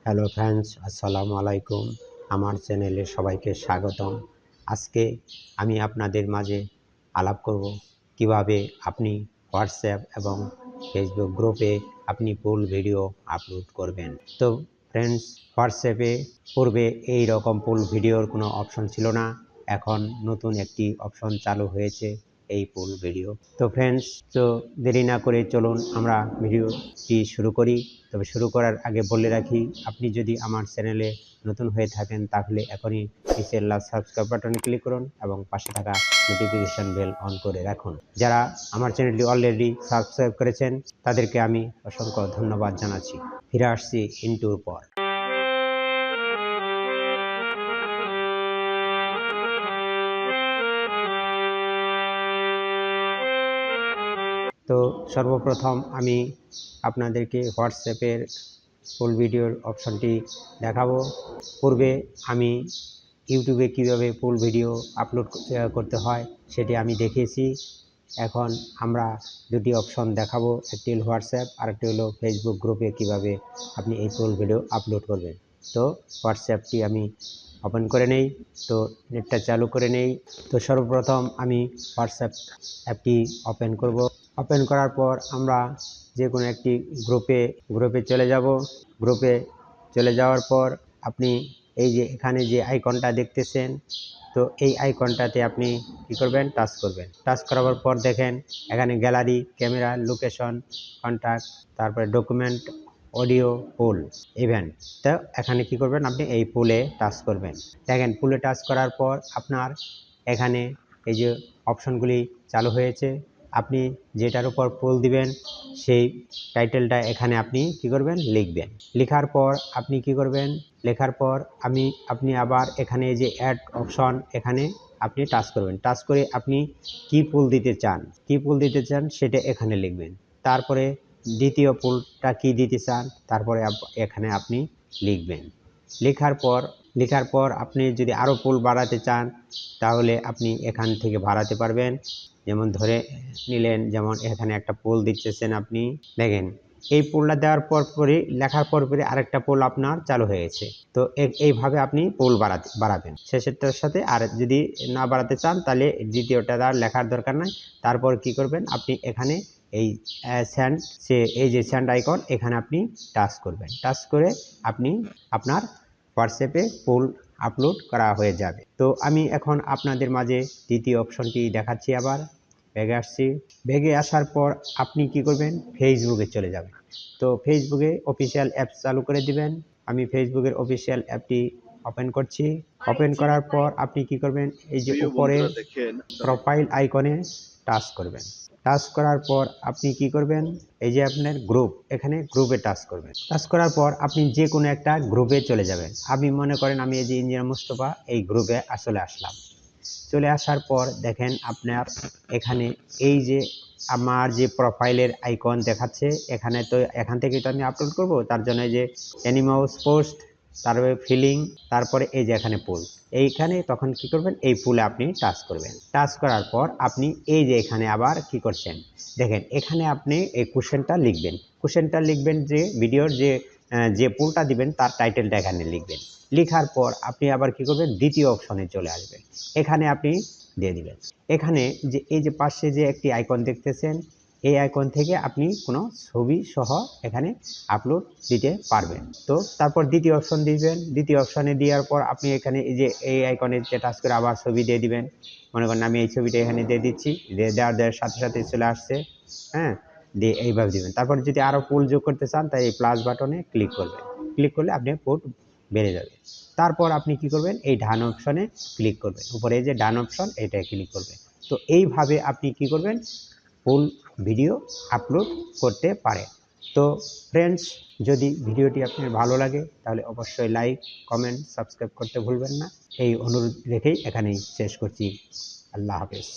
Hello friends, আসসালামু আলাইকুম। আমার চ্যানেলে সবাইকে স্বাগতম। আজকে আমি আপনাদের মাঝে আলাপ করব কিভাবে আপনি হোয়াটসঅ্যাপ এবং ফেসবুক গ্রুপে আপনি ফুল ভিডিও আপলোড করবেন। তো ফ্রেন্ডস, হোয়াটসঅ্যাপে পূর্বে এই রকম ফুল ভিডিওর কোনো অপশন ছিল না। এখন নতুন একটি অপশন চালু হয়েছে, এই ফুল ভিডিও। তো ফ্রেন্ডস, তো দেরি না করে চলুন আমরা ভিডিওটি শুরু করি। তবে শুরু করার আগে বলে রাখি, আপনি যদি আমার চ্যানেলে নতুন হয়ে থাকেন তাহলে এখনই নিচে লাল সাবস্ক্রাইব বাটনে ক্লিক করুন এবং পাশে থাকা নোটিফিকেশন বেল অন করে রাখুন। যারা আমার চ্যানেলটি অলরেডি সাবস্ক্রাইব করেছেন তাদেরকে আমি অসংখ্য ধন্যবাদ জানাচ্ছি। ফিরে আসছি ইন্টুর পর। তো সর্বপ্রথম আমি আপনাদেরকে হোয়াটসঅ্যাপের ফুল ভিডিওর অপশনটি দেখাবো। পূর্বে আমি ইউটিউবে কিভাবে ফুল ভিডিও আপলোড করতে হয় সেটি আমি দেখিয়েছি। এখন আমরা দুটি অপশন দেখাবো, একটি হলো হোয়াটসঅ্যাপ আর একটি হলো ফেসবুক গ্রুপে কিভাবে আপনি এই ফুল ভিডিও আপলোড করবেন। তো হোয়াটসঅ্যাপটি আমি ওপেন করে নেই, তো নেটটা চালু করে নেই। তো সর্বপ্রথম আমি হোয়াটসঅ্যাপ অ্যাপটি ওপেন করব। ওপেন করার পর আমরা যে কোনো একটি গ্রুপে চলে যাব। গ্রুপে চলে যাওয়ার পর আপনি এই যে এখানে যে আইকনটা দেখতেছেন, তো এই আইকনটাতে আপনি কি করবেন, টাচ করবেন। টাচ করার পর দেখেন এখানে গ্যালারি, ক্যামেরা, লোকেশন, কন্ট্যাক্ট, তারপরে ডকুমেন্ট, অডিও, পুল, ইভেন্ট। তো এখানে কি করবেন, আপনি এই পুলে টাচ করবেন। দেখেন পুলে টাচ করার পর আপনার এখানে এই যে অপশনগুলি চালু হয়েছে। আপনি যেটার উপর পুল দিবেন সেই টাইটেলটা এখানে আপনি কি করবেন, লিখবেন। লেখার পর আপনি কি করবেন, লেখার পর আপনি আবার এখানে যে অ্যাড অপশন, এখানে আপনি টাচ করবেন। টাচ করে আপনি কি পুল দিতে চান সেটা এখানে লিখবেন। তারপরে দ্বিতীয় পুলটা কি দিতে চান, তারপরে এখানে আপনি লিখবেন। লেখার পর আপনি যদি আরও পুল বাড়াতে চান তাহলে আপনি এখান থেকে বাড়াতে পারবেন। যেমন ধরে নিলেন, যেমন এখানে একটা পুল দিচ্ছেন আপনি, দেখেন এই পুলটা দেওয়ার পরই লেখার পরই আরেকটা পুল আপনার চালু হয়েছে। তো এইভাবে আপনি পুল বাড়াবেন শেষেরটার সাথে। আর যদি না বাড়াতে চান তাহলে দ্বিতীয়টা আর লেখার দরকার নাই। তারপর কি করবেন, আপনি এখানে এই এই যে স্যান্ড আইকন, এখানে আপনি টাচ করবেন। টাচ করে আপনি আপনার হোয়াটসঅ্যাপে পুল আপলোড করা হয়ে যাবে। তো আমি এখন আপনাদের মাঝে দ্বিতীয় অপশনটি দেখাচ্ছি। আবার ব্যাগে আসছি। ব্যাগে আসার পর আপনি কি করবেন, ফেসবুকে চলে যাবেন। তো ফেসবুকে অফিসিয়াল অ্যাপ চালু করে দিবেন। আমি ফেসবুকের অফিসিয়াল অ্যাপটি ওপেন করছি। ওপেন করার পর আপনি কি করবেন, এই যে উপরে প্রোফাইল আইকনে টাচ করবেন। টাচ করার পর আপনি কি করবেন, এই যে আপনার গ্রুপ, এখানে গ্রুপে টাচ করবেন। টাচ করার পর আপনি যে কোনো একটা গ্রুপে চলে যাবেন। আপনি মনে করেন আমি এই যে ইঞ্জিনিয়ার মুস্তফা, এই গ্রুপে আসলে আসলাম। চলে আসার পর দেখেন আপনার এখানে এই যে আমার যে প্রোফাইলের আইকন দেখাচ্ছে, এখান থেকে তো আমি আপলোড করব। তার জন্য এই যে অ্যানিমাউস পোস্ট, তারপরে ফিলিং, তারপরে এই যে এখানে পুল, এইখানে তখন কি করবেন, এই পুলে আপনি টাচ করবেন। টাচ করার পর আপনি এই যে এখানে আবার কি করছেন, দেখেন এখানে আপনি এই কোশ্চেনটা লিখবেন যে ভিডিওর যে পুলটা দিবেন তার টাইটেলটা এখানে লিখবেন। লেখার পর আপনি আবার কি করবেন, দ্বিতীয় অপশনে চলে আসবেন। এখানে আপনি দিয়ে দিবেন। এখানে যে এই যে পাশে যে একটি আইকন দেখতেছেন, এই আইকন থেকে আপনি কোনো ছবি সহ এখানে আপলোড দিতে পারবেন। তো তারপর দ্বিতীয় অপশন দিবেন। দ্বিতীয় অপশনে দেওয়ার পর আপনি এখানে এই যে এই আইকনে টাচ করে আবার ছবি দিয়ে দিবেন। মনে করেন আমি এই ছবিটা এখানে দিয়ে দিচ্ছি, দেওয়ার সাথে সাথে চলে আসছে। হ্যাঁ, দিয়ে এইভাবে দিবেন। তারপর যদি আরও পুল যোগ করতে চান তাই এই প্লাস বাটনে ক্লিক করবেন। ক্লিক করলে আপনি পুল বেড়ে যাবে। তারপর আপনি কি করবেন, এই ডান অপশনে ক্লিক করবেন। উপরে যে ডান অপশন, এটাই ক্লিক করবেন। তো এইভাবে আপনি কি করবেন, ফুল ভিডিও আপলোড করতে পারেন। তো ফ্রেন্ডস, যদি ভিডিওটি আপনার ভালো লাগে তাহলে অবশ্যই লাইক, কমেন্ট, সাবস্ক্রাইব করতে ভুলবেন না। এই অনুরোধ রেখেই এখানেই শেষ করছি। আল্লাহ হাফেজ।